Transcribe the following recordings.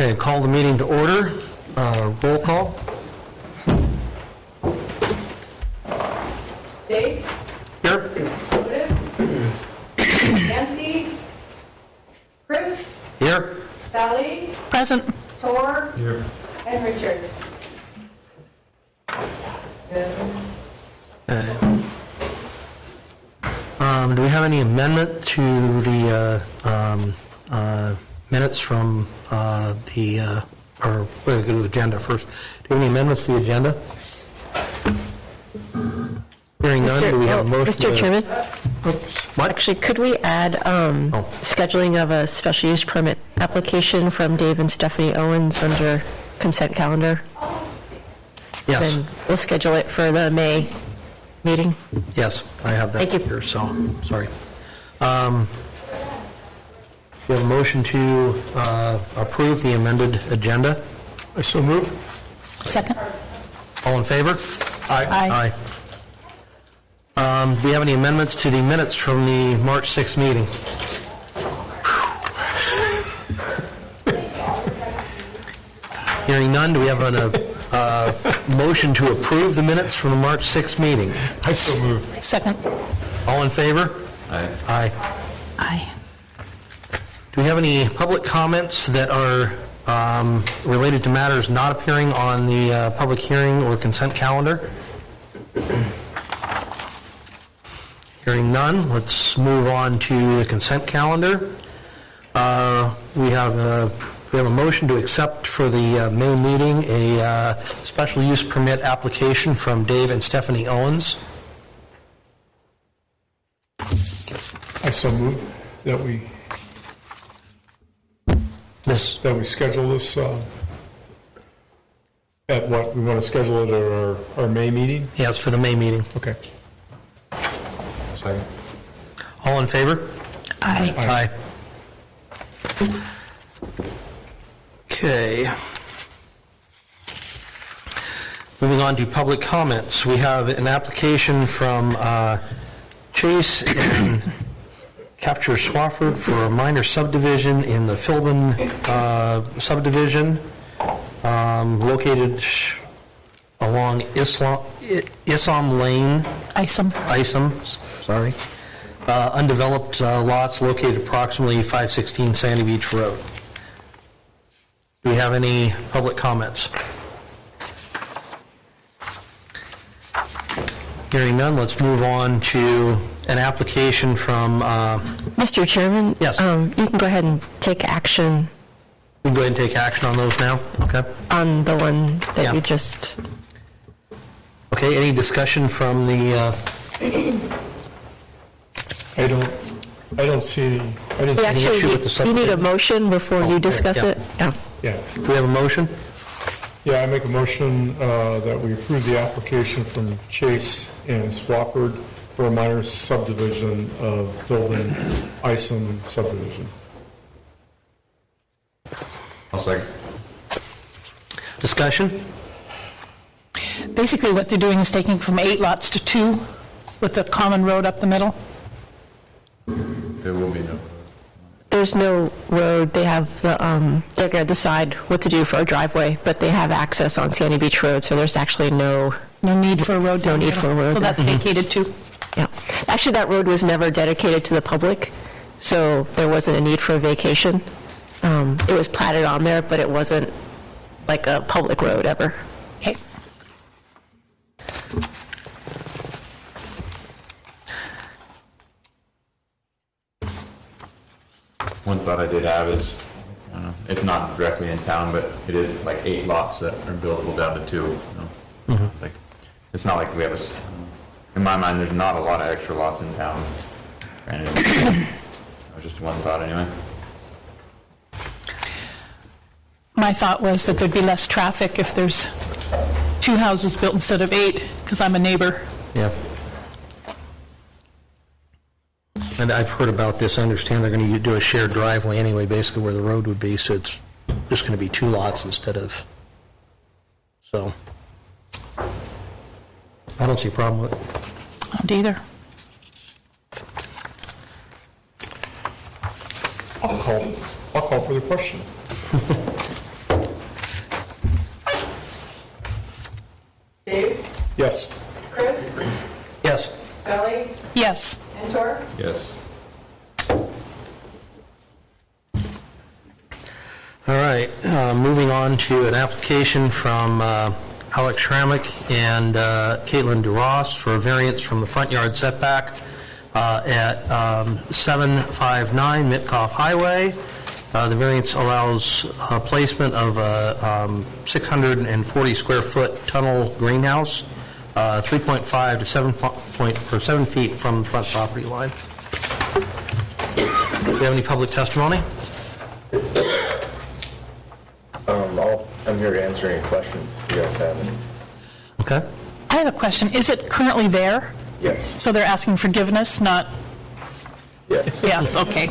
Okay, call the meeting to order. Roll call. Dave? Here. Otis? Nancy? Chris? Here. Sally? Present. Tor? Here. And Richard? Do we have any amendment to the minutes from or we're going to go to the agenda first. Do we have any amendments to the agenda? Hearing none, do we have a motion? Mr. Chairman? What? Actually, could we add scheduling of a special use permit application from Dave and Stephanie Owens under consent calendar? Yes. Then we'll schedule it for the May meeting. Yes, I have that Thank you. here, so, sorry. We have a motion to approve the amended agenda. I so move. Second. All in favor? Aye. Do we have any amendments to the minutes from the March 6th meeting? Hearing none, do we have a motion to approve the minutes from the March 6th meeting? I so move. Second. All in favor? Aye. Aye. Aye. Do we have any public comments that are related to matters not appearing on the public hearing or consent calendar? Hearing none, let's move on to the consent calendar. We have a motion to accept for the May meeting a special use permit application from Dave and Stephanie Owens. I so move that we schedule this at what? We want to schedule it at our May meeting? Yes, for the May meeting. Okay. Second. All in favor? Aye. Aye. Okay. Moving on to public comments. We have an application from Chase and Capture Swafford for a minor subdivision in the Philbin subdivision located along Isom Lane. Isom, sorry. Undeveloped lots located approximately 516 Sandy Beach Road. Do we have any public comments? Hearing none, let's move on to an application from... Mr. Chairman? Yes. You can go ahead and take action we can go ahead and take action on those now, okay? on the one that Yeah. you just... Okay, any discussion from the... I don't see any. I didn't see any. issue with the You need a subdivision? motion before you discuss yeah. it? Yeah. Yeah. Do we have a motion? Yeah, I make a motion that we approve the application from Chase and Swafford for a minor subdivision of Philbin Isom subdivision. I'll second. Discussion? Basically, what they're doing is taking from 8 lots to 2 with the common road up the middle. There will be no. There's no road. They have the, they're going to decide what to do for a driveway, but they have access on Sandy Beach Road, so there's actually no need for a road. No need for a road So there. that's vacated too. Yeah. Actually, that road was never dedicated to the public, so there wasn't a need for a vacation. It was platted on there, but it wasn't like a public road ever. Okay. One thought I did have is, I don't know, it's not directly in town, but it is like 8 lots that are buildable down to 2. You know? Like, it's not like we have in my mind, there's not a lot of extra lots in town. Granted, that was just one thought anyway. My thought was that there'd be less traffic if there's 2 houses built instead of 8, because I'm a neighbor. Yeah. And I've heard about this. I understand they're going to do a shared driveway anyway, basically where the road would be, so it's just going to be 2 lots instead of... So, I don't see a problem with it. I don't either. I'll call for the question. Yes. Chris, Yes. Sally, Yes. and Tor. Yes. All right, moving on to an application from Alex Schrammick and Caitlin DeRoss for a variance from the front yard setback at 759 Mitkoff Highway. The variance allows placement of a 640 square foot tunnel greenhouse, 3.5 to 7 feet from the front property line. Do we have any public testimony? I'm here to answer any questions if you guys have any. Okay. I have a question. Is it currently there? Yes. So they're asking forgiveness, not, Yes. yes, okay.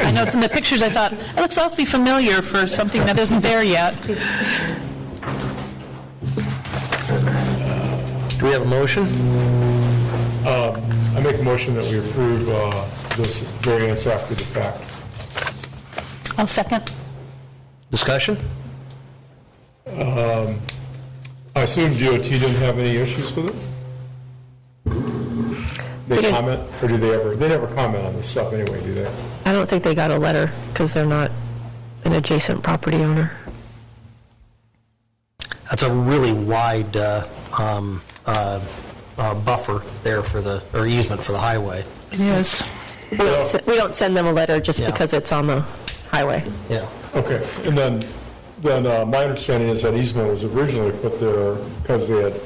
I know it's in the pictures, I thought, it looks awfully familiar for something that isn't there yet. Do we have a motion? I make a motion that we approve this variance after the fact. I'll second. Discussion? I assume DOT didn't have any issues with it? They didn't. comment, or do they ever? They never comment on this stuff anyway, do they? I don't think they got a letter because they're not an adjacent property owner. That's a really wide buffer there for the, or easement for the highway. It is. We don't send them a letter just Yeah. because it's on the highway. Yeah. Okay, and then my understanding is that easement was originally put there because they had,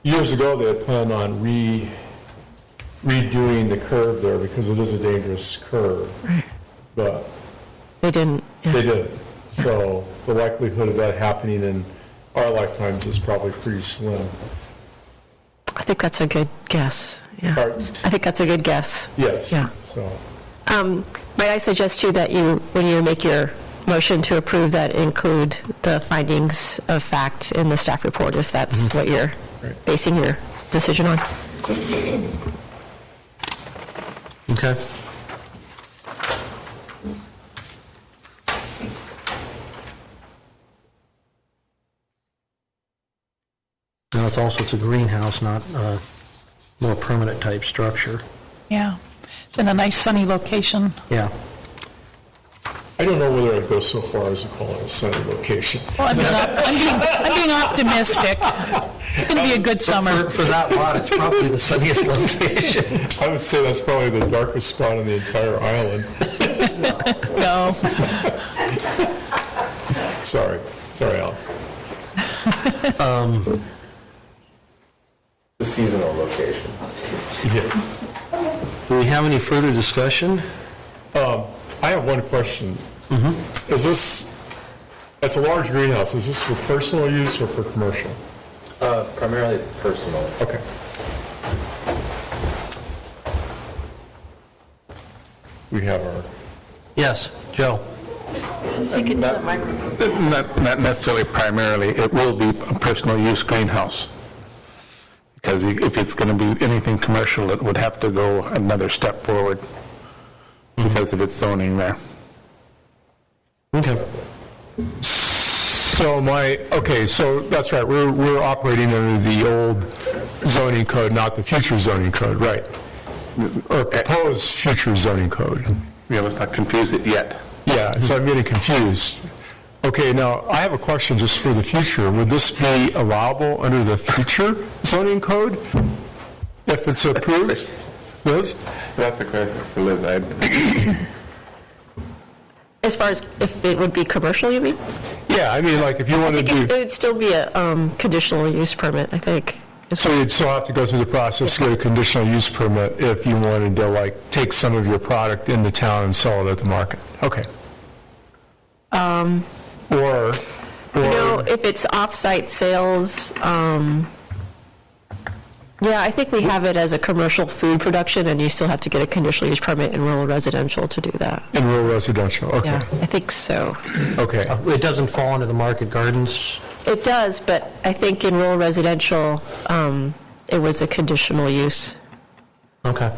years ago, they had planned on redoing the curve there because it is a dangerous curve. But They didn't. Yeah. they didn't. So the likelihood of that happening in our lifetimes is probably pretty slim. I think that's a good guess. Yeah. Pardon? I think that's a good guess. Yes. Yeah. So, Might I suggest too that you, when you make your motion to approve, that include the findings of fact in the staff report, if that's what you're basing your decision on? Okay. Now, it's a greenhouse, not a more permanent type structure. Yeah. In a nice sunny location. Yeah. I don't know whether I'd go so far as to call it a sunny location. Well, I'm being optimistic. It's going to be a good summer. For that lot, it's probably the sunniest location. I would say that's probably the darkest spot on the entire island. No. Sorry, Al. It's a seasonal location. Yeah. Do we have any further discussion? I have one question. Is this, it's a large greenhouse, is this for personal use or for commercial? Primarily personal. Okay. We have our, Yes, Joe? Not necessarily primarily, it will be a personal use greenhouse. Because if it's going to be anything commercial, it would have to go another step forward because of its zoning there. Okay. so that's right, we're operating under the old zoning code, not the future zoning code, right? Or proposed future zoning code. Yeah, let's not confuse it yet. Yeah, so I'm getting confused. Okay, now, I have a question just for the future. Would this be allowable under the future zoning code if it's approved? Liz? That's a question for Liz. As far as if it would be commercial, you mean? Yeah, I mean, like, if you want to It do, would still be a conditional use permit, I think. so you'd still have to go through the process to get a conditional use permit if you wanted to, like, take some of your product into town and sell it at the market. Okay. Or, You know, if it's off-site sales, yeah, I think we have it as a commercial food production, and you still have to get a conditional use permit in rural residential to do that. in rural residential, okay, Yeah, I think so. okay. It doesn't fall under the market gardens? It does, but I think in rural residential, it was a conditional use. Okay.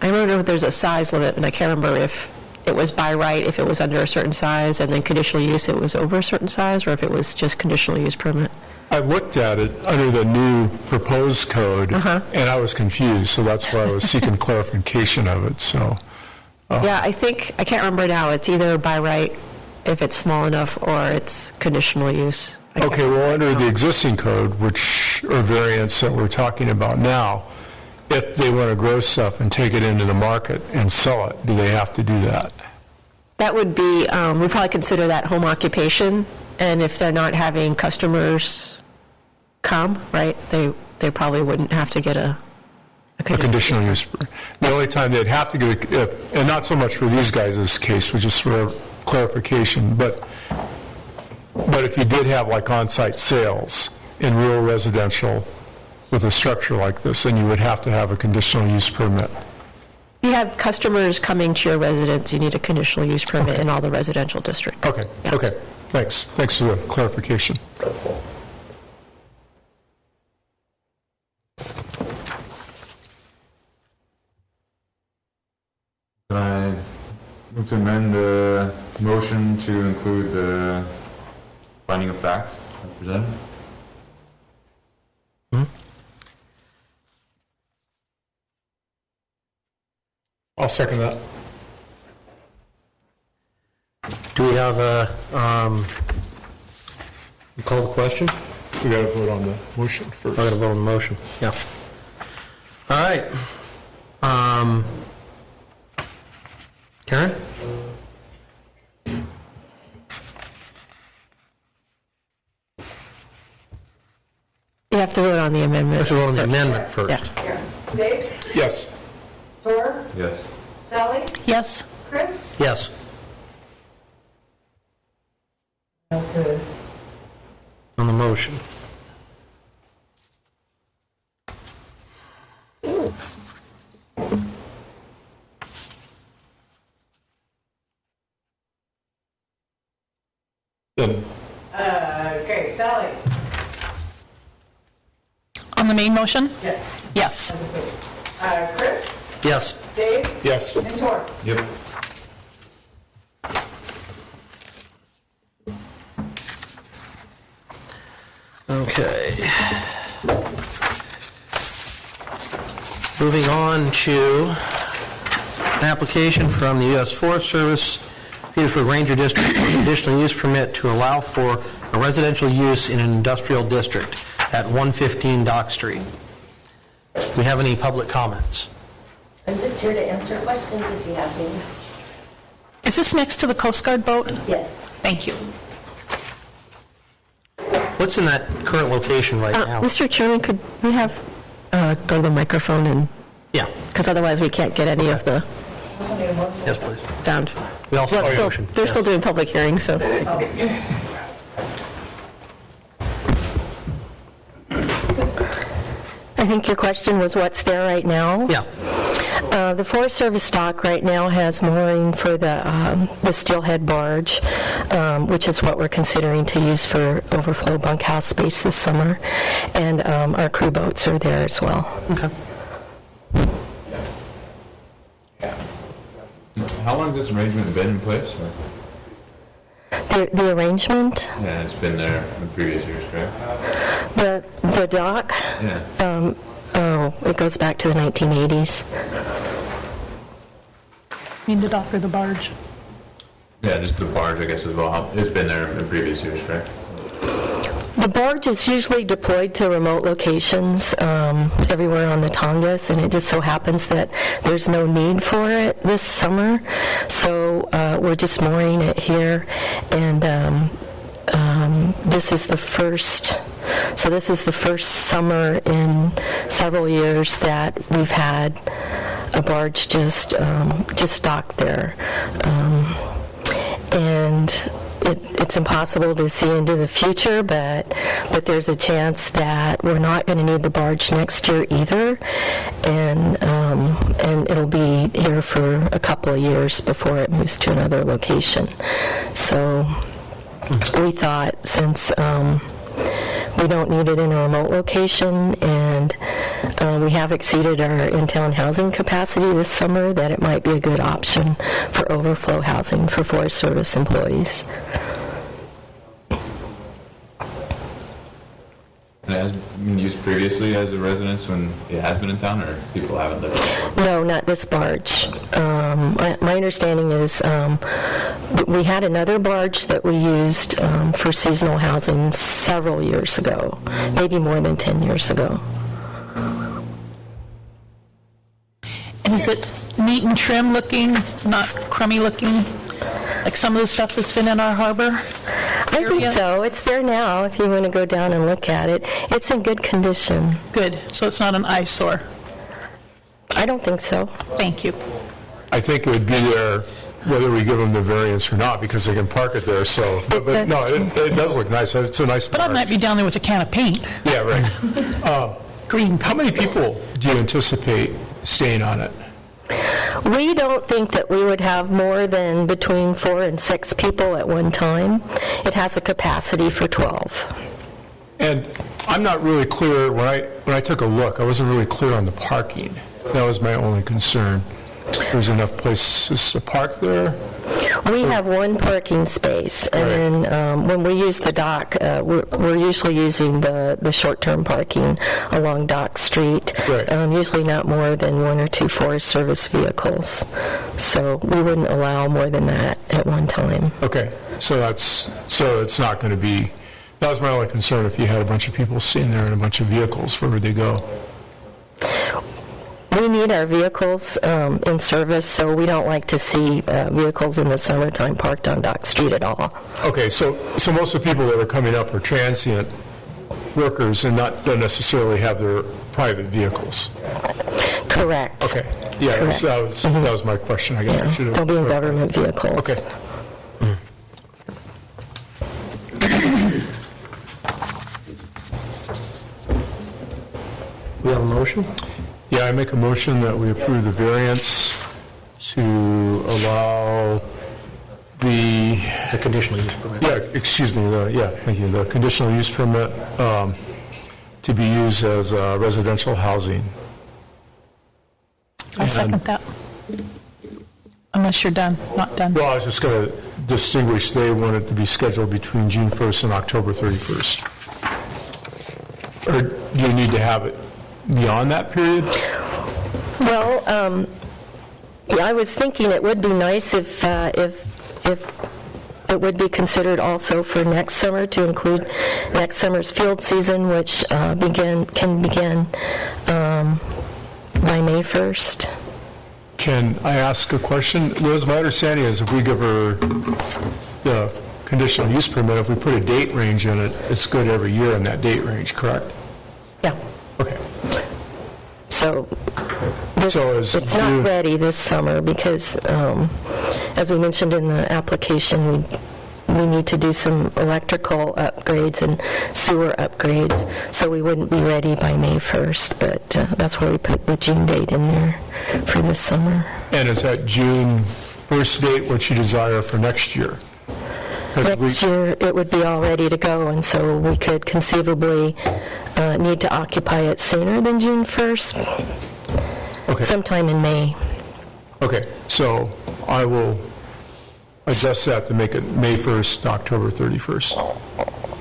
I remember there's a size limit, and I can't remember if it was by right, if it was under a certain size, and then conditional use, it was over a certain size, or if it was just conditional use permit. I looked at it under the new proposed code, and I was confused, so that's why I was seeking clarification of it, so. Yeah, I can't remember now, it's either by right if it's small enough or it's conditional use. I can't Okay, well, remember under now. the existing code, which are variants that we're talking about now, if they want to grow stuff and take it into the market and sell it, do they have to do that? That would be, we probably consider that home occupation, and if they're not having customers come, right, they probably wouldn't have to get a A conditional use. The only time they'd have to get, and not so much for these guys' case, which is for clarification, but if you did have like on-site sales in rural residential with a structure like this, then you would have to have a conditional use permit. You have customers coming to your residence, you need a conditional use permit in all the residential districts. Okay, Yeah. okay, thanks. Thanks for the clarification. Can I move to amend the motion to include the finding of facts as presented? I'll second that. Do we have a, you call the question? We got to vote on the motion first. I got to vote on the motion, yeah. All right. Karen? You have to vote on the amendment. Let's vote on the amendment first. Yeah. Dave? Yes. Tor? Yes. Sally? Yes. Chris? Yes. Okay. On the motion. Then, Okay, Sally? On the main motion? Yes. Yes. Chris? Yes. Dave? yes. And Tor? Yep. Okay. Moving on to an application from the U.S. Forest Service, Petersburg Ranger District, for a conditional use permit to allow for a residential use in an industrial district at 115 Dock Street. Do we have any public comments? I'm just here to answer questions if you have any. Is this next to the Coast Guard boat? Yes. Thank you. What's in that current location right now? Mr. Chairman, could we have, go to the microphone and, Yeah, because otherwise we can't get any of the yes, please. sound. We also have a Well, motion. they're still doing public hearings, so. I think your question was what's there right now? Yeah, The Forest Service dock right now has mooring for the steelhead barge, which is what we're considering to use for overflow bunkhouse space this summer, and our crew boats are there as well. okay. How long has this arrangement been in place? Or? The arrangement, Yeah, it's been there in previous years, correct? the dock, Yeah. it goes back to the 1980s. Mean the dock or the barge? Yeah, just the barge, I guess, as well. It's been there in previous years, correct? The barge is usually deployed to remote locations everywhere on the Tongass, and it just so happens that there's no need for it this summer, so we're just mooring it here, and this is the first summer in several years that we've had a barge just docked there, and it's impossible to see into the future, but there's a chance that we're not going to need the barge next year either, and it'll be here for a couple of years before it moves to another location. So we thought, since we don't need it in a remote location, and we have exceeded our in-town housing capacity this summer, that it might be a good option for overflow housing for Forest Service employees. And it has been used previously as a residence when it has been in town, or people haven't lived there? No, not this barge. My understanding is we had another barge that we used for seasonal housing several years ago, maybe more than 10 years ago. And is it neat and trim looking, not crummy looking, like some of the stuff that's been in our harbor? I think so. It's there now if you want to go down and look at it. It's in good condition. Good, so it's not an eyesore. I don't think so. Thank you. I think it would be there whether we give them the variance or not, because they can park it there, so, but no, it does look nice. It's a nice But I barge. might be down there with a can of paint. Yeah, right. Green How many people do you anticipate staying on it? We don't think that we would have more than between 4 and 6 people at one time. It has a capacity for 12. And I'm not really clear, when I took a look, I wasn't really clear on the parking. That was my only concern. There's enough places to park there? We have one parking space, and then when we use the dock, we're usually using the short-term parking along Dock Street, Right. Usually not more than 1 or 2 Forest Service vehicles. So we wouldn't allow more than that at one time. Okay, so it's not going to be, that was my only concern, if you had a bunch of people sitting there and a bunch of vehicles, where would they go? We need our vehicles in service, so we don't like to see vehicles in the summertime parked on Dock Street at all. Okay, so most of the people that are coming up are transient workers and don't necessarily have their private vehicles? Correct. Okay, yeah, Correct. that was my question, I guess I should have... They'll be in government vehicles. Okay. We have a motion? Yeah, I make a motion that we approve the variance to allow the, It's a conditional use permit. excuse me, thank you, the conditional use permit to be used as residential housing. I'll second that. Unless you're done, not done. Well, I was just going to distinguish, they want it to be scheduled between June 1st and October 31st. Or do you need to have it beyond that period? Well, yeah, I was thinking it would be nice if it would be considered also for next summer, to include next summer's field season, which can begin by May 1st. Can I ask a question? Liz, my understanding is if we give her the conditional use permit, if we put a date range in it, it's good every year in that date range, correct? Yeah. Okay. So So is it's not June- ready this summer because, as we mentioned in the application, we need to do some electrical upgrades and sewer upgrades, so we wouldn't be ready by May 1st, but that's why we put the June date in there for this summer. And is that June 1st date what you desire for next year? 'Cause if we- Next year, it would be all ready to go, and so we could conceivably need to occupy it sooner than June 1st, Okay. sometime in May. Okay, so I will adjust that to make it May 1st, October 31st.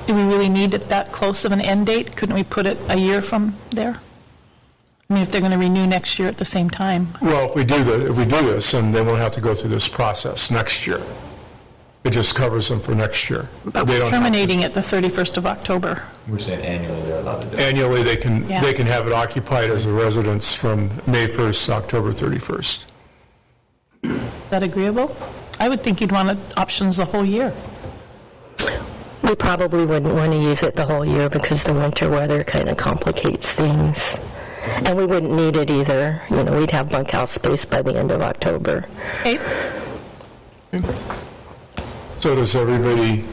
Do we really need it that close of an end date? Couldn't we put it a year from there? I mean, if they're going to renew next year at the same time. Well, if we do this, then they won't have to go through this process next year. It just covers them for next year. But They we're don't have to- terminating it the 31st of October. We're saying annually they're allowed to do it. Annually, they can Yeah. have it occupied as a residence from May 1st to October 31st. Is that agreeable? I would think you'd want options the whole year. We probably wouldn't want to use it the whole year because the winter weather kind of complicates things. And we wouldn't need it either. You know, we'd have bunkhouse space by the end of October. Okay, So does everybody,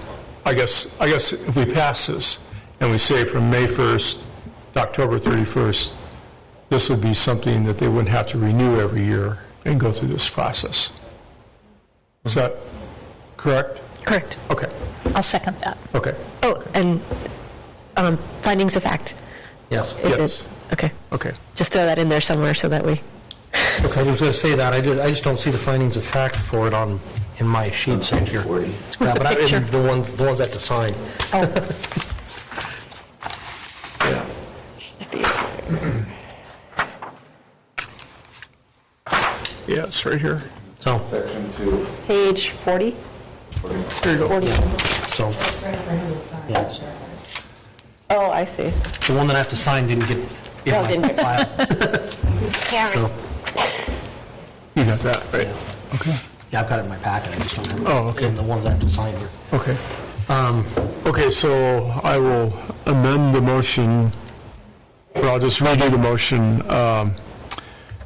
I guess if we pass this and we say from May 1st to October 31st, this would be something that they wouldn't have to renew every year and go through this process. Is that correct? Correct. Okay, I'll second that. okay, Oh, and findings of fact. Yes. Is Yes. it- Okay, okay. just throw that in there somewhere so that we, I was going to say that, I just don't see the findings of fact for it in my sheets in here. With Yeah, the but picture. the ones that to sign. Oh, Yeah, it's right here. So, Section 2. Page 40? There you go. so, yeah, it's- Oh, I see. the one that I have to sign didn't get in Oh, my didn't get- file. So, You got that, right? Okay. yeah, I've got it in my packet, I just don't have Oh, okay. in the ones I have to sign here. Okay. Okay, so I will amend the motion, or I'll just redo the motion,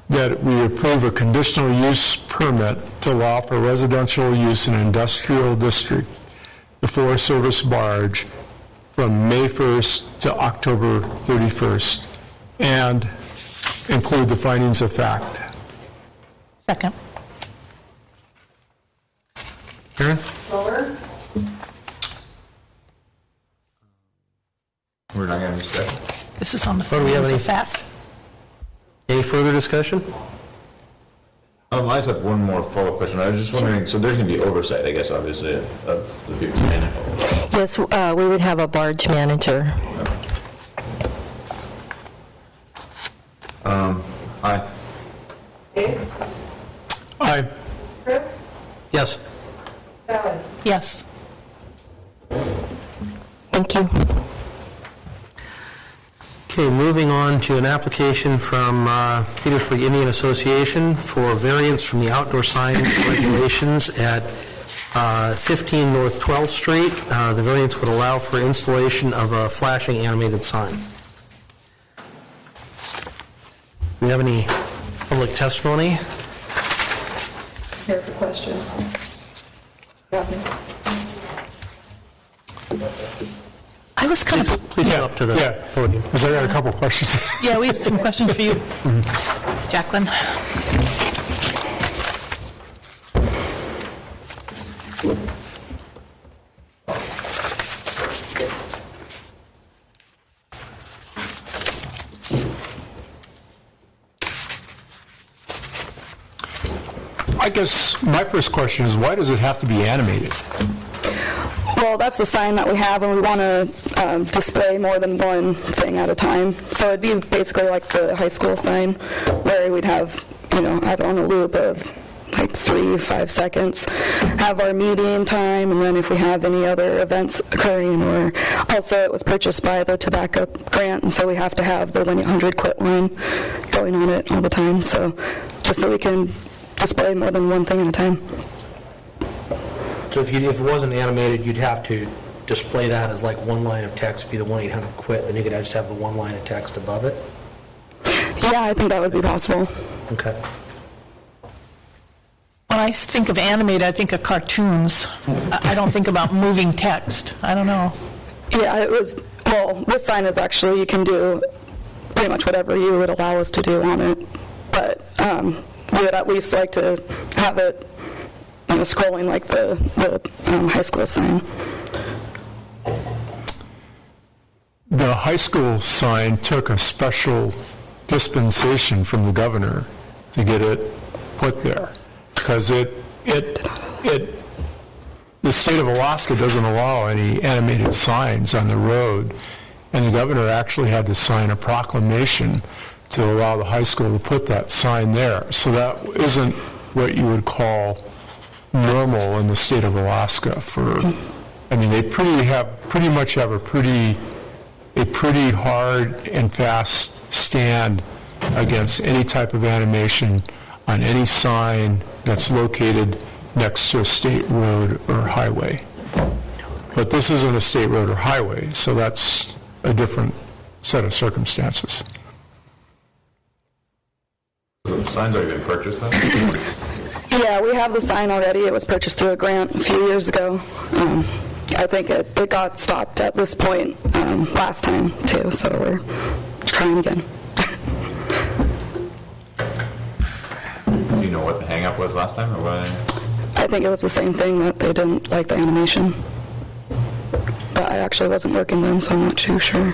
that we approve a conditional use permit to allow for residential use in industrial district, the Forest Service barge, from May 1st to October 31st, and include the findings of fact. Second. Karen? Fuller, We're not gonna discuss. This is on the do we have findings of any- fact. Any further discussion? I just have one more follow-up question. I was just wondering, so there's gonna be oversight, I guess, obviously, of the people in it. Yes, we would have a barge manager. Aye. Dave, Aye. Chris, Yes. Sally. Yes. Thank you. Okay, moving on to an application from Petersburg Indian Association for variance from the outdoor sign regulations at 15 North 12th Street. The variance would allow for installation of a flashing animated sign. Do we have any public testimony? Here for questions. I was kind of, Please come up to the Yeah, podium. because I got a couple questions. yeah, we have some questions for you, Jacqueline. I guess my first question is, why does it have to be animated? Well, that's the sign that we have, and we want to display more than one thing at a time. So it'd be basically like the high school sign, where we'd have, have it on a loop of like 3-5 seconds, have our meeting time, and then if we have any other events occurring, or also it was purchased by the tobacco grant, and so we have to have the 1-800 quit line going on it all the time. So just so we can display more than one thing at a time. So if it wasn't animated, you'd have to display that as like one line of text, be the 1-800-QUIT, then you could just have the one line of text above it? Yeah, I think that would be possible. Okay. When I think of animated, I think of cartoons. I don't think about moving text. I don't know. Yeah, this sign is actually, you can do pretty much whatever you would allow us to do on it, but we would at least like to have it scrolling like the high school sign. The high school sign took a special dispensation from the governor to get it put there, because the state of Alaska doesn't allow any animated signs on the road, and the governor actually had to sign a proclamation to allow the high school to put that sign there. So that isn't what you would call normal in the state of Alaska. They pretty much have a pretty hard and fast stand against any type of animation on any sign that's located next to a state road or highway. But this isn't a state road or highway, so that's a different set of circumstances. So the sign's already been purchased then? Yeah, we have the sign already. It was purchased through a grant a few years ago. I think it got stopped at this point last time, too, so we're trying again. Do you know what the hang-up was last time, or what? I think it was the same thing, that they didn't like the animation. But I actually wasn't working then, so I'm not too sure.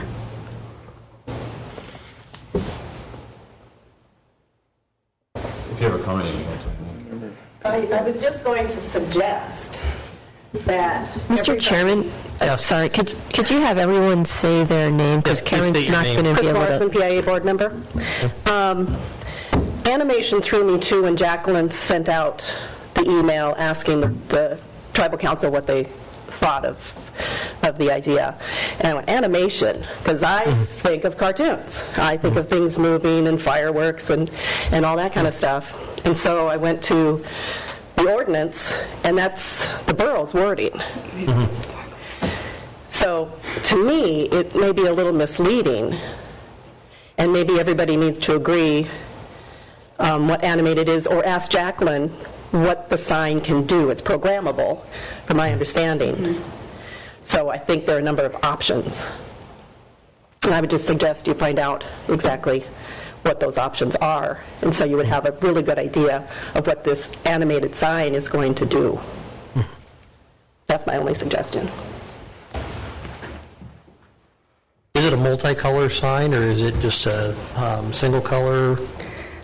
If you have a comment, you can. I was just going to suggest that. Mr. Chairman, Yes. sorry, could you have everyone say their name? Because Yes, please state Karen's your not name. going to be able Morrison, to. PIA board member. animation threw me too when Jacqueline sent out the email asking the tribal council what they thought of the idea. And I went, animation, because I think of cartoons. I think of things moving and fireworks and all that kind of stuff. And so I went to the ordinance, and that's the borough's wording. So to me, it may be a little misleading, and maybe everybody needs to agree what animated is, or ask Jacqueline what the sign can do. It's programmable, from my understanding. So I think there are a number of options. And I would just suggest you find out exactly what those options are, and so you would have a really good idea of what this animated sign is going to do. That's my only suggestion. Is it a multicolor sign, or is it just a single color?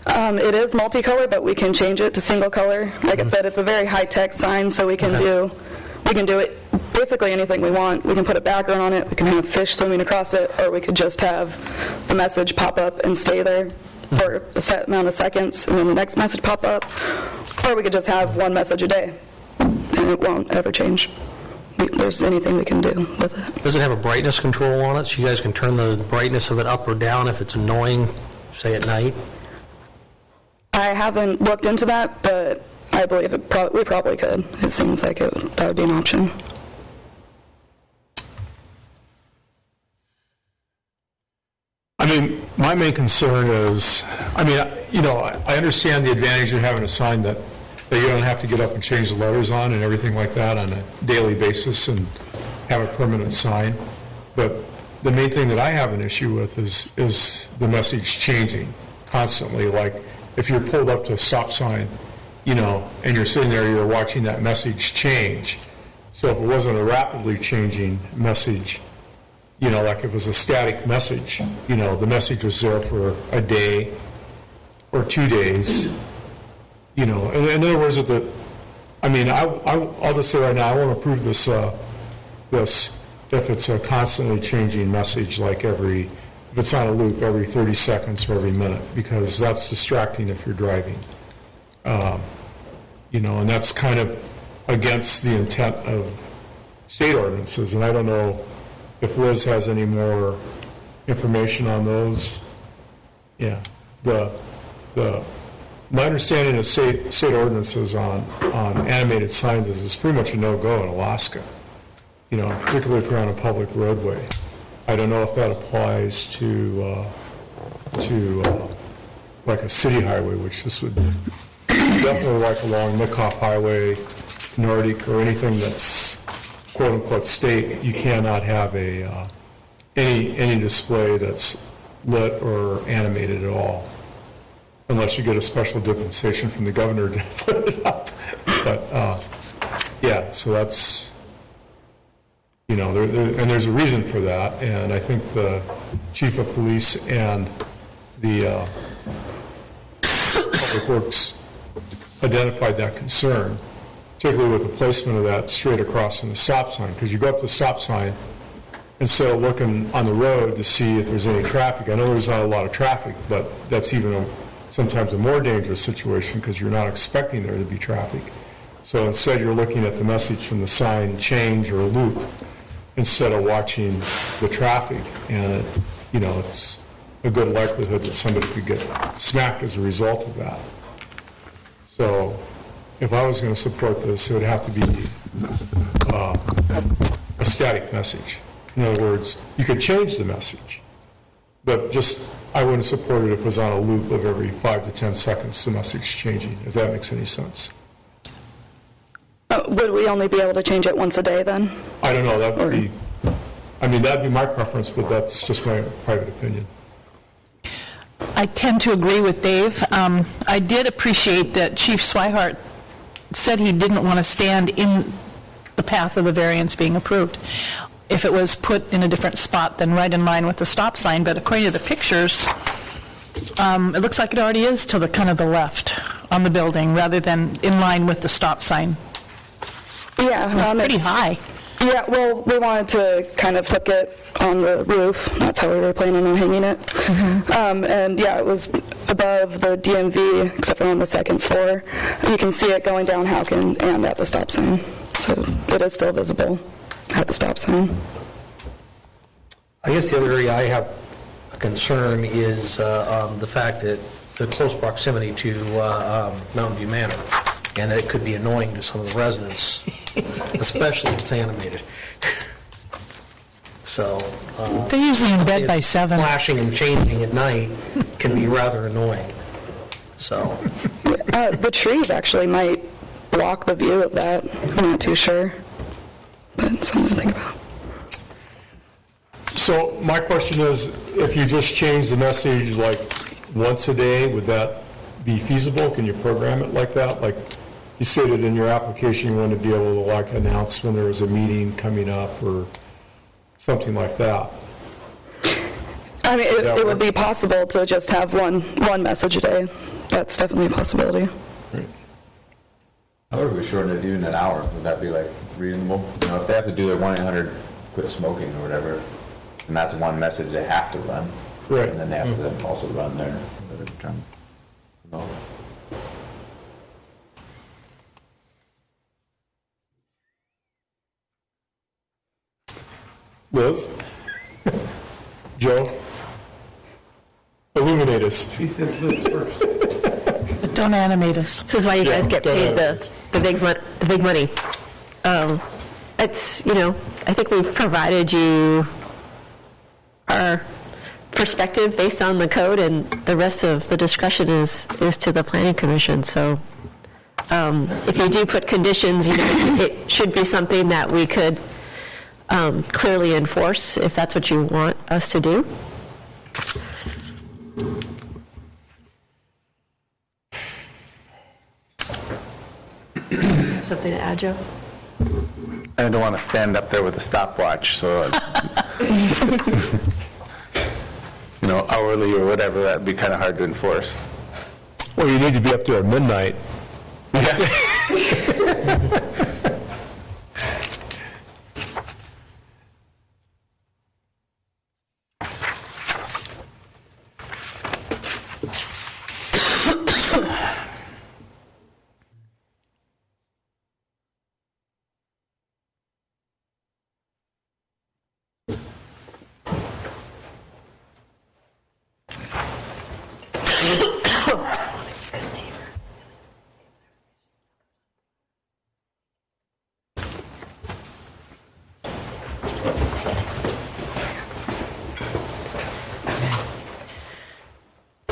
It is multicolor, but we can change it to single color. Like I said, it's a very high-tech sign, so we can do it basically anything we want. We can put a background on it, we can have fish swimming across it, or we could just have the message pop up and stay there for a set amount of seconds, and then the next message pop up, or we could just have one message a day, and it won't ever change. There's anything we can do with it. Does it have a brightness control on it, so you guys can turn the brightness of it up or down if it's annoying, say at night? I haven't looked into that, but I believe we probably could. It seems like that would be an option. I mean, my main concern is, I understand the advantage of having a sign that you don't have to get up and change the letters on and everything like that on a daily basis and have a permanent sign. But the main thing that I have an issue with is the message changing constantly. Like if you're pulled up to a stop sign, and you're sitting there, you're watching that message change. So if it wasn't a rapidly changing message, like if it was a static message, the message was there for a day or 2 days, in other words, I'll just say right now, I won't approve this if it's a constantly changing message, like if it's on a loop every 30 seconds or every minute, because that's distracting if you're driving. And that's kind of against the intent of state ordinances, and I don't know if Liz has any more information on those. Yeah, my understanding of state ordinances on animated signs is it's pretty much a no-go in Alaska, particularly if you're on a public roadway. I don't know if that applies to like a city highway, which this would definitely like along Mikoff Highway, Nordic, or anything that's quote-unquote state. You cannot have any display that's lit or animated at all, unless you get a special dispensation from the governor to put it up. But yeah, so that's, and there's a reason for that, and I think the chief of police and the Public Works identified that concern, particularly with the placement of that straight across from the stop sign, because you go up to the stop sign, instead of looking on the road to see if there's any traffic. I know there's not a lot of traffic, but that's even sometimes a more dangerous situation because you're not expecting there to be traffic. So instead you're looking at the message from the sign change or loop instead of watching the traffic, and it's a good likelihood that somebody could get smacked as a result of that. So if I was going to support this, it would have to be a static message. In other words, you could change the message, but I wouldn't support it if it was on a loop of every 5 to 10 seconds, the message changing, if that makes any sense. Would we only be able to change it once a day then? I don't know, that'd be my preference, but that's just my private opinion. I tend to agree with Dave. I did appreciate that Chief Swihart said he didn't want to stand in the path of the variance being approved if it was put in a different spot than right in line with the stop sign. But according to the pictures, it looks like it already is to the kind of the left on the building rather than in line with the stop sign. Yeah, it's pretty high. Yeah, well, we wanted to kind of hook it on the roof. That's how we were planning on hanging it. And yeah, it was above the DMV, except for on the second floor. You can see it going down Houcken and at the stop sign. So it is still visible at the stop sign. I guess the other area I have a concern is the fact that the close proximity to Mountain View Manor, and that it could be annoying to some of the residents, especially if it's animated. So... They're usually in bed by 7. Flashing and changing at night can be rather annoying. So... The trees actually might block the view of that. I'm not too sure, but something to think about. So my question is, if you just change the message like once a day, would that be feasible? Can you program it like that? Like you stated in your application, you want to be able to like announce when there was a meeting coming up or something like that. I mean, it would be possible to just have one message a day. That's definitely a possibility. Right. How would we shorten it even an hour? Would that be like reasonable? You know, if they have to do their 1-800 quit smoking or whatever, and that's one message they have to run. Right. And then they have to also run their term. No. Liz? Joe? Illuminate us. Don't animate us. This is why you guys Yeah, get go paid ahead. the big money. It's, I think we've provided you our perspective based on the code, and the rest of the discussion is to the planning commission. So if you do put conditions, it should be something that we could clearly enforce if that's what you want us to do. Something to add, Joe? I don't want to stand up there with a stopwatch, so, hourly or whatever, that'd be kind of hard to enforce. Well, you need to be up there at midnight.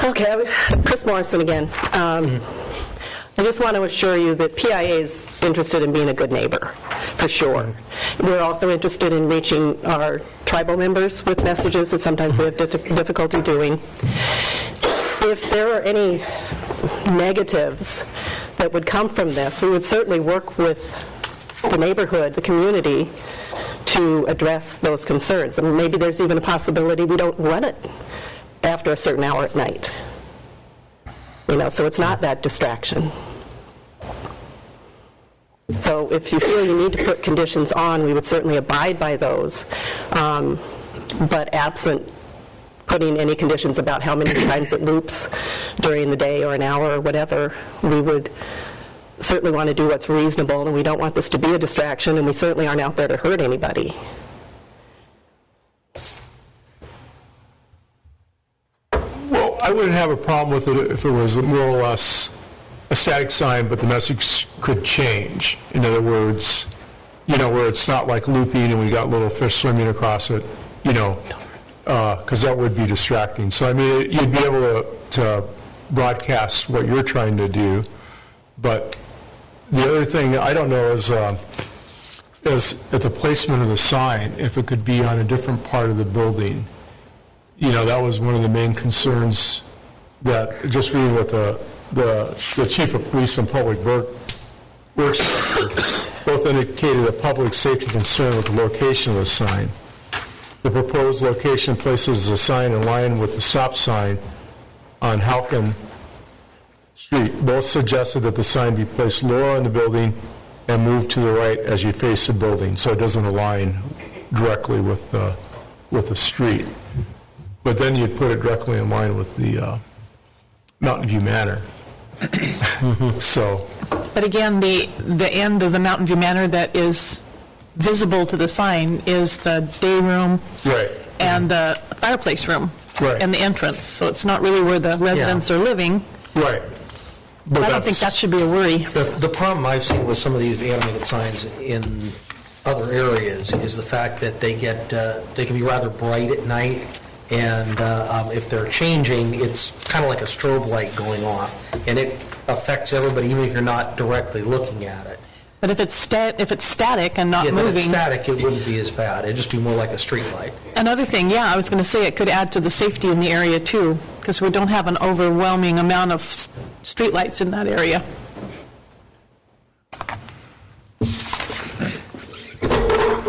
Okay, Chris Morrison again. I just want to assure you that PIA is interested in being a good neighbor, for sure. We're also interested in reaching our tribal members with messages that sometimes we have difficulty doing. If there are any negatives that would come from this, we would certainly work with the neighborhood, the community, to address those concerns. And maybe there's even a possibility we don't run it after a certain hour at night. So it's not that distraction. So if you feel you need to put conditions on, we would certainly abide by those. But absent putting any conditions about how many times it loops during the day or an hour or whatever, we would certainly want to do what's reasonable, and we don't want this to be a distraction, and we certainly aren't out there to hurt anybody. Well, I wouldn't have a problem with it if it was more or less a static sign, but the message could change. In other words, where it's not like looping and we got little fish swimming across it, because that would be distracting. So, you'd be able to broadcast what you're trying to do. But the other thing I don't know is at the placement of the sign, if it could be on a different part of the building. That was one of the main concerns that, just reading what the chief of police and public works both indicated a public safety concern with the location of the sign. The proposed location places the sign in line with the stop sign on Houcken Street. Both suggested that the sign be placed lower in the building and moved to the right as you face the building, so it doesn't align directly with the street. But then you'd put it directly in line with the Mountain View Manor. So, But again, the end of the Mountain View Manor that is visible to the sign is the day room right, and the fireplace room. Right. And the entrance, so it's not really where the residents are living. right. But I don't think that should be a worry. The problem I've seen with some of these animated signs in other areas is the fact that they can be rather bright at night, and if they're changing, it's kind of like a strobe light going off, and it affects everybody, even if you're not directly looking at it. But if it's static and not Yeah, but if moving. it's static, it wouldn't be as bad. It'd just be more like a street light. Another thing, I was going to say it could add to the safety in the area too, because we don't have an overwhelming amount of streetlights in that area.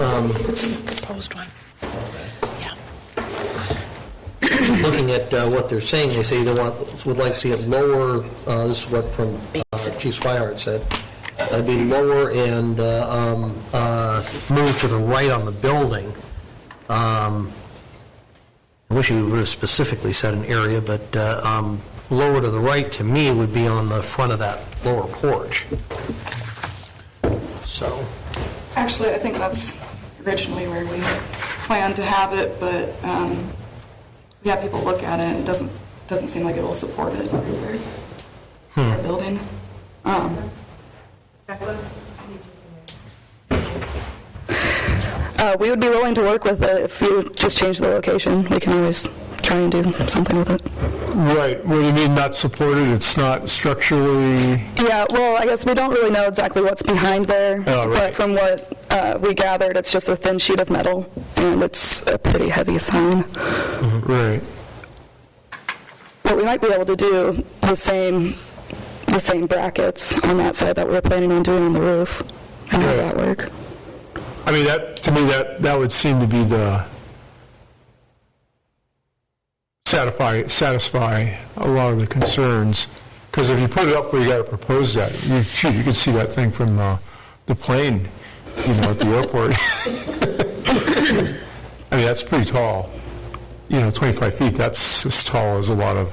Proposed one. Yeah. Looking at what they're saying, they say they would like to see it lower, this is what from Chief Swihart said, it'd be lower and move to the right on the building. I wish you would have specifically said an area, but lower to the right, to me, would be on the front of that lower porch. So, Actually, I think that's originally where we had planned to have it, but we had people look at it, and it doesn't seem like it will support it either. Our building. We would be willing to work with it if you just change the location. We can always try and do something with it. Right, what do you mean not supported? It's not structurally, Yeah, well, I guess we don't really know exactly what's behind there, Oh, right. but from what we gathered, it's just a thin sheet of metal, and it's a pretty heavy sign. right. But we might be able to do the same brackets on that side that we were planning on doing on the roof, and have Right. that work. I mean, to me, that would seem to be the satisfy a lot of the concerns, because if you put it up where you got to propose that, you can see that thing from the plane, at the airport. I mean, that's pretty tall. 25 feet, that's as tall as a lot of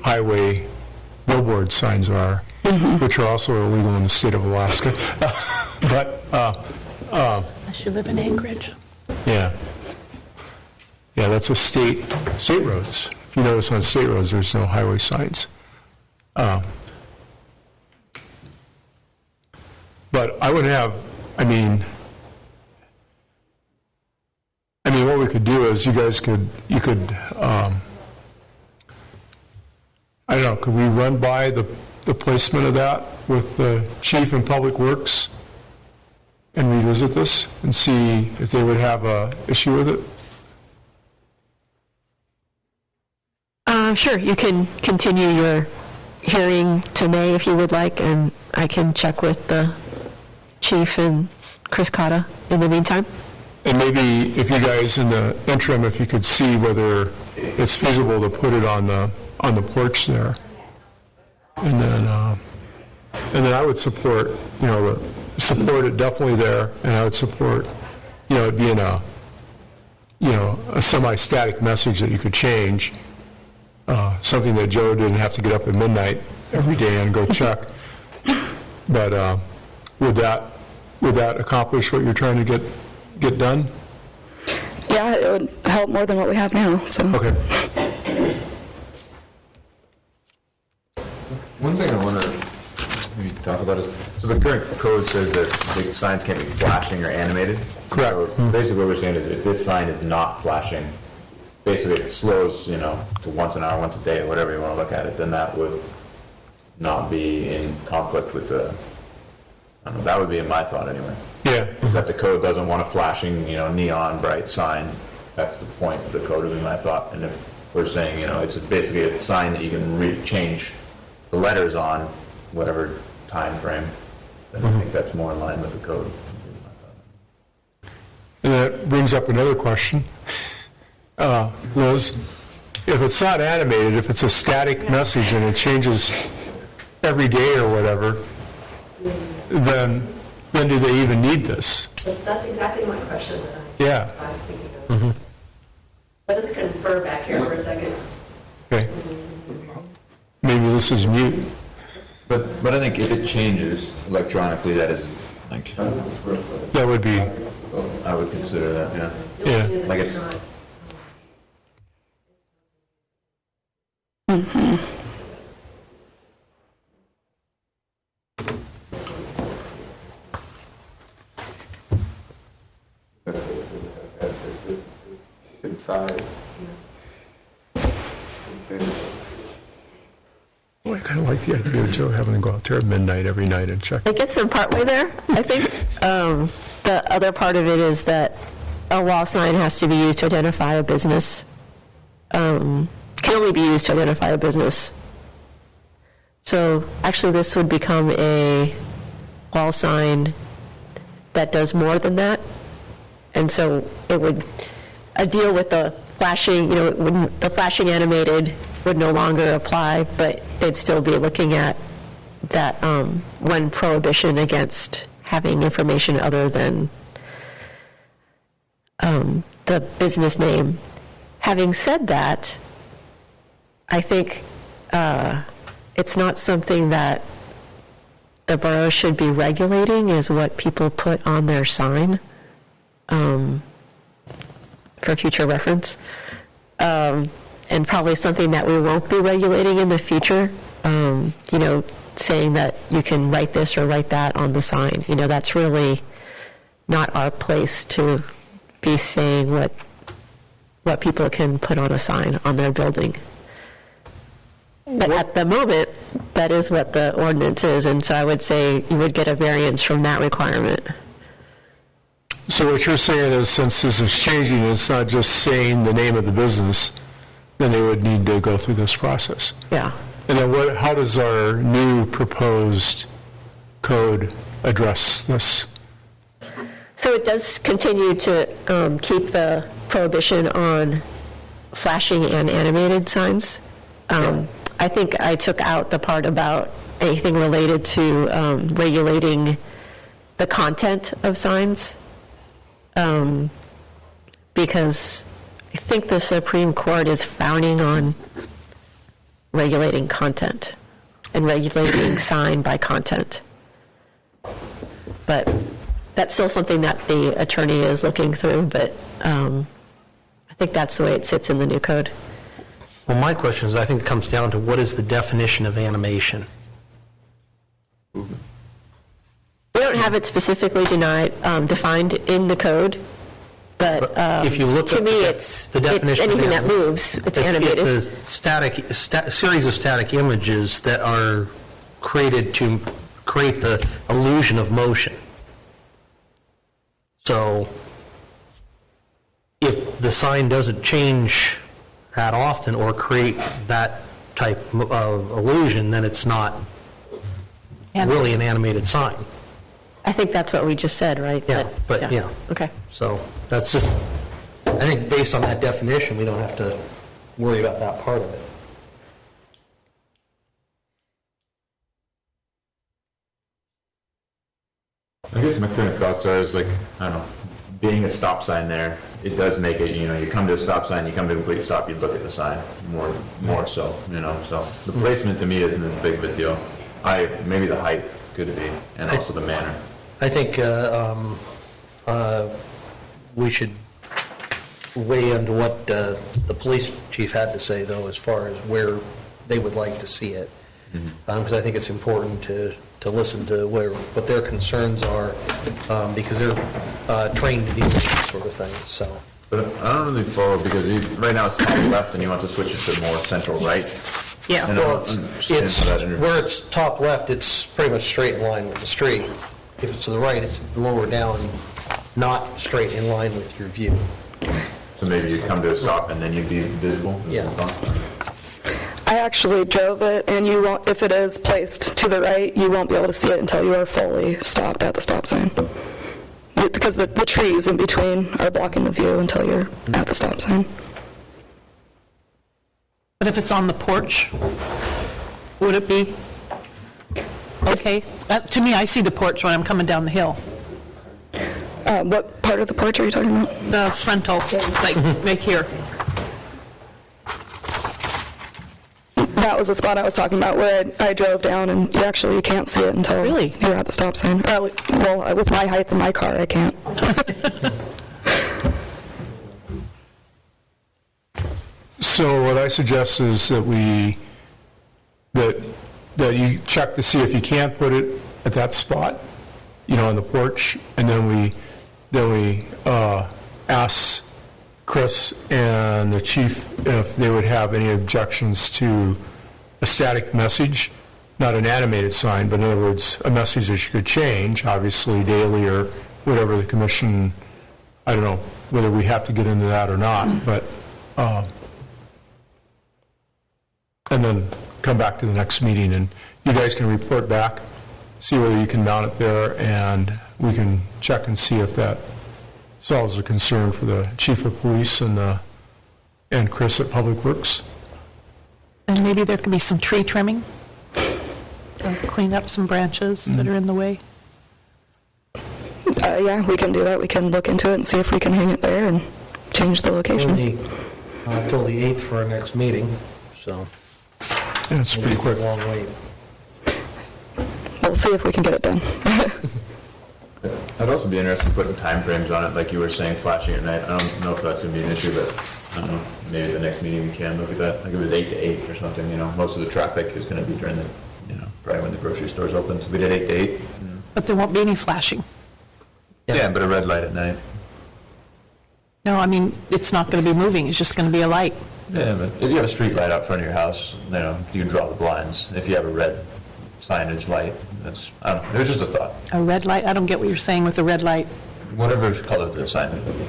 highway billboard signs are, which are also illegal in the state of Alaska. But, Unless you live in Anchorage. yeah. Yeah, that's a state roads. If you notice on state roads, there's no highway signs. But I would have, what we could do is you could, I don't know, could we run by the placement of that with the chief in Public Works and revisit this and see if they would have a issue with it? Sure, you can continue your hearing to May if you would like, and I can check with the chief and Chris Cotta in the meantime. And maybe if you guys in the interim, if you could see whether it's feasible to put it on the porch there. And then I would support, support it definitely there, and I would support, it being a semi-static message that you could change, something that Joe didn't have to get up at midnight every day and go check. But would that accomplish what you're trying to get done? Yeah, it would help more than what we have now, so. Okay. One thing I want to maybe talk about is, so the current code says that the signs can't be flashing or animated. Correct. So basically what we're saying is if this sign is not flashing, basically if it slows, to once an hour, once a day, or whatever you want to look at it, then that would not be in conflict with that would be in my thought anyway. Yeah. Is that the code doesn't want a flashing, neon bright sign. That's the point of the code, would be my thought. And if we're saying, it's basically a sign that you can change the letters on whatever time frame, then I think that's more in line with the code. And that brings up another question. Liz, if it's not animated, if it's a static message and it changes every day or whatever, then do they even need this? That's exactly my question that Yeah. I'm thinking of. Let us confer back here for a second. Okay. Maybe maybe this is mute. But I think if it changes electronically, that is, like, That would be, I would consider that, yeah. yeah. Like it's, Good size. Oh, I kind of like the idea of Joe having to go out there at midnight every night and check. It gets them partway there, I think. The other part of it is that a wall sign has to be used to identify a business, can only be used to identify a business. So actually, this would become a wall sign that does more than that. And so it would, a deal with the flashing, the flashing animated would no longer apply, but they'd still be looking at that one prohibition against having information other than the business name. Having said that, I think it's not something that the borough should be regulating, is what people put on their sign, for future reference. And probably something that we won't be regulating in the future, saying that you can write this or write that on the sign. That's really not our place to be saying what people can put on a sign on their building. But at the moment, that is what the ordinance is, and so I would say you would get a variance from that requirement. So what you're saying is, since this is changing, it's not just saying the name of the business, then they would need to go through this process. Yeah. And then how does our new proposed code address this? So it does continue to keep the prohibition on flashing and animated signs. I think I took out the part about anything related to regulating the content of signs, because I think the Supreme Court is frowning on regulating content and regulating sign by content. But that's still something that the attorney is looking through, but I think that's the way it sits in the new code. Well, my question is, I think it comes down to what is the definition of animation? We don't have it specifically defined in the code, but If you look to at me, the it's definition of anything that animation, moves, it's animated. It's a series of static images that are created to create the illusion of motion. So if the sign doesn't change that often or create that type of illusion, then it's not really an animated sign. I think that's what we just said, right? Yeah, That- but, yeah. Okay. So that's just, I think based on that definition, we don't have to worry about that part of it. I guess my current thoughts are like, I don't know, being a stop sign there, it does make it, you come to a stop sign, you come to a complete stop, you look at the sign more so, so the placement to me isn't as big of a deal. Maybe the height could be, and also the manner. I think we should weigh into what the police chief had to say, though, as far as where they would like to see it. Because I think it's important to listen to what their concerns are, because they're trained to deal with this sort of thing, so. But I don't really follow, because right now it's top left and he wants to switch it to more central right. Yeah. And I Well, don't understand where it's top left, it's pretty much straight in line with the street. If it's to the right, it's lower down, not straight in line with your view. So maybe you come to a stop and then you'd be visible? Yeah. I actually drove it, and you won't, if it is placed to the right, you won't be able to see it until you are fully stopped at the stop sign. Because the trees in between are blocking the view until you're at the stop sign. But if it's on the porch, would it be okay? To me, I see the porch when I'm coming down the hill. What part of the porch are you talking about? The frontal, like right here. That was the spot I was talking about where I drove down, and you can't see it until Really? you're at the stop sign. Well, with my height in my car, I can't. So what I suggest is that that you check to see if you can't put it at that spot, on the porch, and then we ask Chris and the chief if they would have any objections to a static message, not an animated sign, but in other words, a message that you could change, obviously daily or whatever the commission, I don't know whether we have to get into that or not, but, and then come back to the next meeting, and you guys can report back, see whether you can mount it there, and we can check and see if that solves the concern for the chief of police and Chris at Public Works. And maybe there could be some tree trimming, or clean up some branches that are in the way. Yeah, we can do that. We can look into it and see if we can hang it there and change the location. Only till the 8th for our next meeting, so. Yeah, it's pretty quick. Long wait. We'll see if we can get it done. I'd also be interested in putting timeframes on it, like you were saying, flashing at night. I don't know if that's going to be an issue, but I don't know, maybe the next meeting we can look at that. Like it was 8 to 8 or something, most of the traffic is going to be during the, probably when the grocery stores open. So we did 8 to 8. But there won't be any flashing. Yeah, but a red light at night. No, I mean, it's not going to be moving, it's just going to be a light. Yeah, but if you have a street light out front of your house, you can draw the blinds. If you have a red signage light, I don't know, it was just a thought. A red light? I don't get what you're saying with a red light. Whatever color the sign is.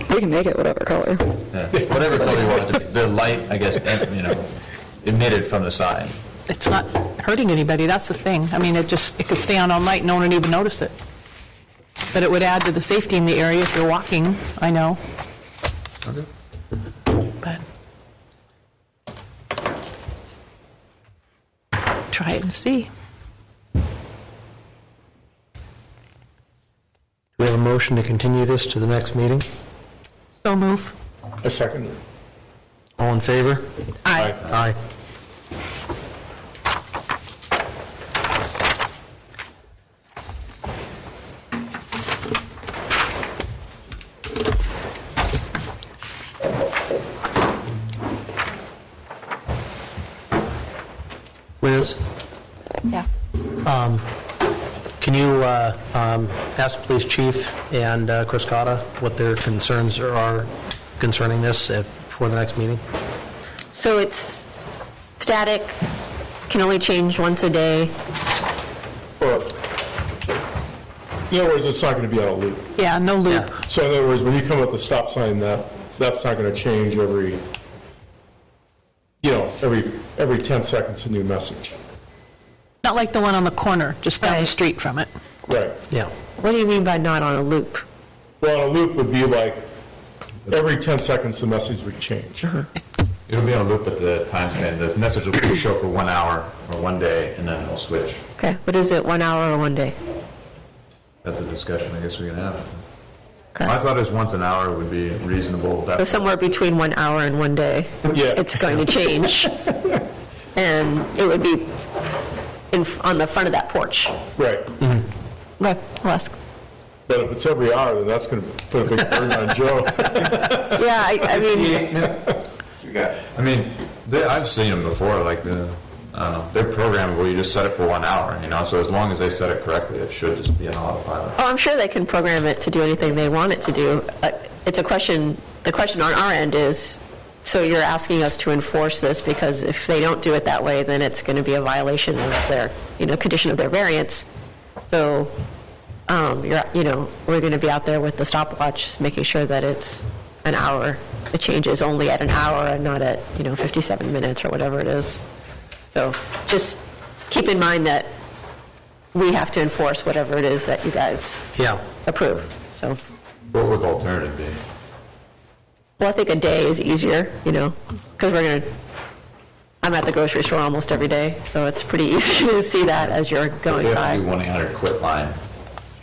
We can make it whatever color. Yeah, whatever color you want it to be. The light, I guess, emitted from the sign. It's not hurting anybody, that's the thing. I mean, it could stay on all night, no one would even notice it. But it would add to the safety in the area if you're walking, I know. Okay. But try it and see. Do we have a motion to continue this to the next meeting? So move. A second. All in favor? Aye. Aye. Liz? Yeah. Can you ask the police chief and Chris Cotta what their concerns are concerning this for the next meeting? So it's static, can only change once a day. Or, in other words, it's not going to be on a loop. Yeah, no loop. Yeah. So in other words, when you come up with the stop sign, that's not going to change every 10 seconds a new message. Not like the one on the corner, just down the Right. street from it. Right. Yeah. What do you mean by not on a loop? Well, a loop would be like every 10 seconds the message would change. It'll be on a loop at the time span. The message will show for 1 hour or 1 day, and then it'll switch. Okay, what is it, 1 hour or 1 day? That's a discussion I guess we can have. Okay. My thought is once an hour would be reasonable. So somewhere between 1 hour and 1 day, Yeah. it's going to change. And it would be on the front of that porch. Right. Okay, I'll ask. But if it's every hour, then that's going to put a big burden on Joe. Yeah, I mean, I've seen them before, like they're programmable, you just set it for 1 hour, so as long as they set it correctly, it should just be an autopilot. I'm sure they can program it to do anything they want it to do. It's a question, the question on our end is, so you're asking us to enforce this because if they don't do it that way, then it's going to be a violation of their, condition of their variance. So, we're going to be out there with the stopwatch, making sure that it's an hour. It changes only at an hour and not at, 57 minutes or whatever it is. So just keep in mind that we have to enforce whatever it is that you guys approve. So, What would the alternative be? well, I think a day is easier, because I'm at the grocery store almost every day, so it's pretty easy to see that as you're They going have by. to do 1-800 quit line.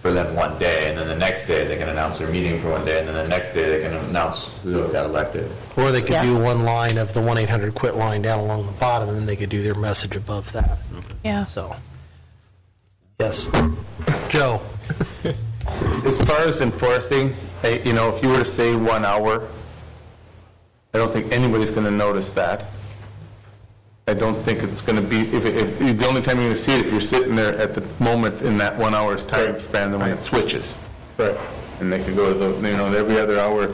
for them one day, and then the next day they can announce their meeting for one day, and then the next day they can announce who got elected. Or they could Yeah. do one line of the 1-800-QUIT line down along the bottom, and then they could do their message above that. Yeah. So, yes. Joe? As far as enforcing, you know, if you were to say 1 hour, I don't think anybody's going to notice that. I don't think it's going to be, if the only time you're going to see it if you're sitting there at the moment in that 1 hour's time span, then when it switches. Right. And they could go to the, you know, every other hour.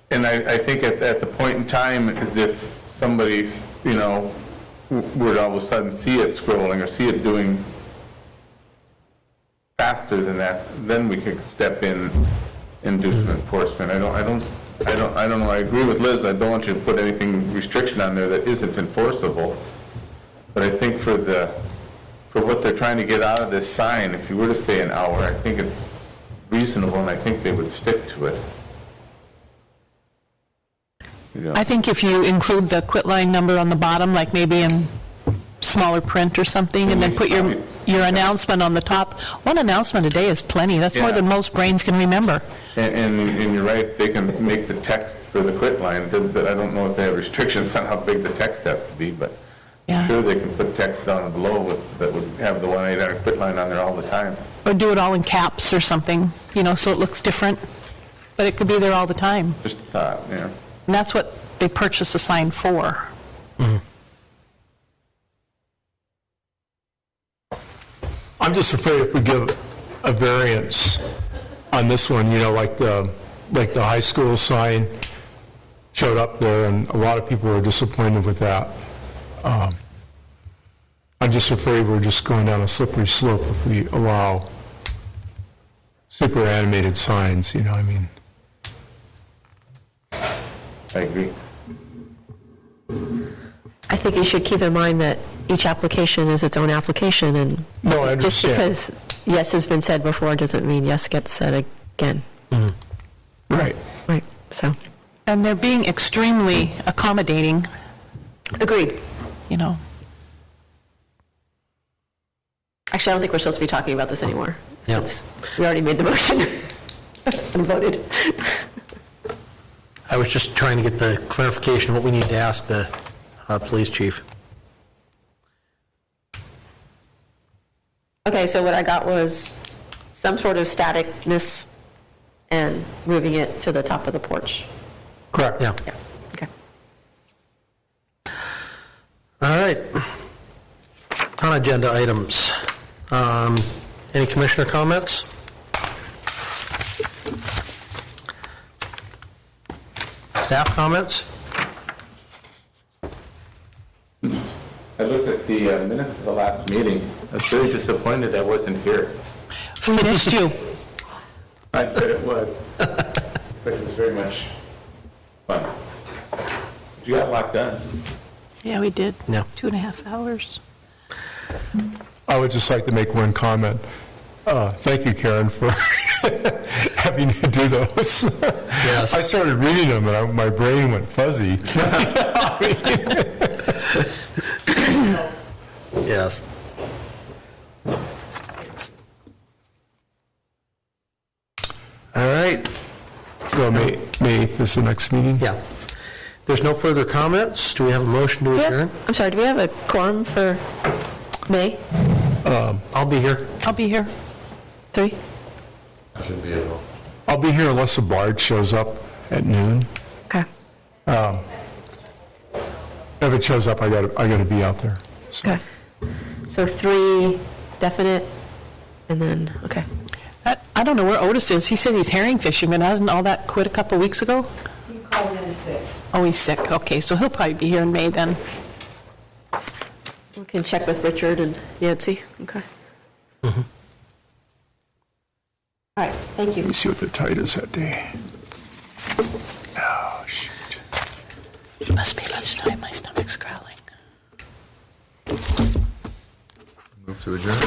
And I think at the point in time, as if somebody, you know, would all of a sudden see it scrolling or see it doing faster than that, then we could step in and do some enforcement. I don't know. I agree with Liz. I don't want you to put anything restriction on there that isn't enforceable. But I think for what they're trying to get out of this sign, if you were to say an hour, I think it's reasonable, and I think they would stick to it. You know. I think if you include the quit line number on the bottom, like maybe in smaller print or something, and then put your announcement on the top. One announcement a day is plenty. That's more Yeah. than most brains can remember. And you're right, they can make the text for the quit line, but I don't know if they have restrictions on how big the text has to be, but Yeah. I'm sure they can put text down below that would have the 1-800 quit line on there all the time. Or do it all in caps or something, you know, so it looks different. But it could be there all the time. Just a thought, yeah. And that's what they purchased the sign for. I'm just afraid if we give a variance on this one, you know, like the high school sign showed up there, and a lot of people were disappointed with that. I'm just afraid we're just going down a slippery slope if we allow super animated signs, you know, I mean. I agree. I think you should keep in mind that each application is its own application, and No, I just understand. because yes has been said before doesn't mean yes gets said again. Right. Right, so. And they're being extremely accommodating, Agreed. you know. Actually, I don't think we're supposed to be talking about this anymore. Yeah. Since we already made the motion and voted. I was just trying to get the clarification, what we need to ask the police chief. Okay, so what I got was some sort of staticness and moving it to the top of the porch. Correct. Yeah. Yeah, okay. All right. Non-agenda items. Any commissioner comments? Staff comments? I looked at the minutes of the last meeting. I was really disappointed I wasn't here. We missed you. I bet it was. But it was very much fun. You got a lot done. Yeah, we did. Yeah. 2.5 hours. I would just like to make one comment. Thank you, Karen, for having to do those. Yes. I started reading them, and my brain went fuzzy. Yes. All right. Well, May 8th is the next meeting? Yeah. There's no further comments. Do we have a motion to adjourn? I'm sorry, do we have a quorum for May I'll be here. I'll be here. 3? Should be able. I'll be here unless the barge shows up at noon. Okay. If it shows up, I gotta be out there. So, Okay. So 3 definite, and then, okay. I don't know where Otis is. He said he's herring fishing, but hasn't all that quit a couple weeks ago? He called in sick. Oh, he's sick. Okay, so he'll probably be here in May then. We can check with Richard and Yancy. Okay. All right, thank you. let me see what the tide is that day. Oh, shoot. It must be lunchtime. My stomach's growling. Move to adjourn.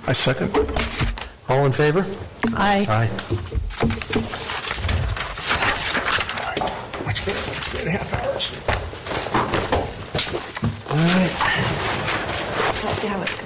I second. All in favor? Aye. Aye. Much better than 3.5 hours. All right. Let's see how it's going.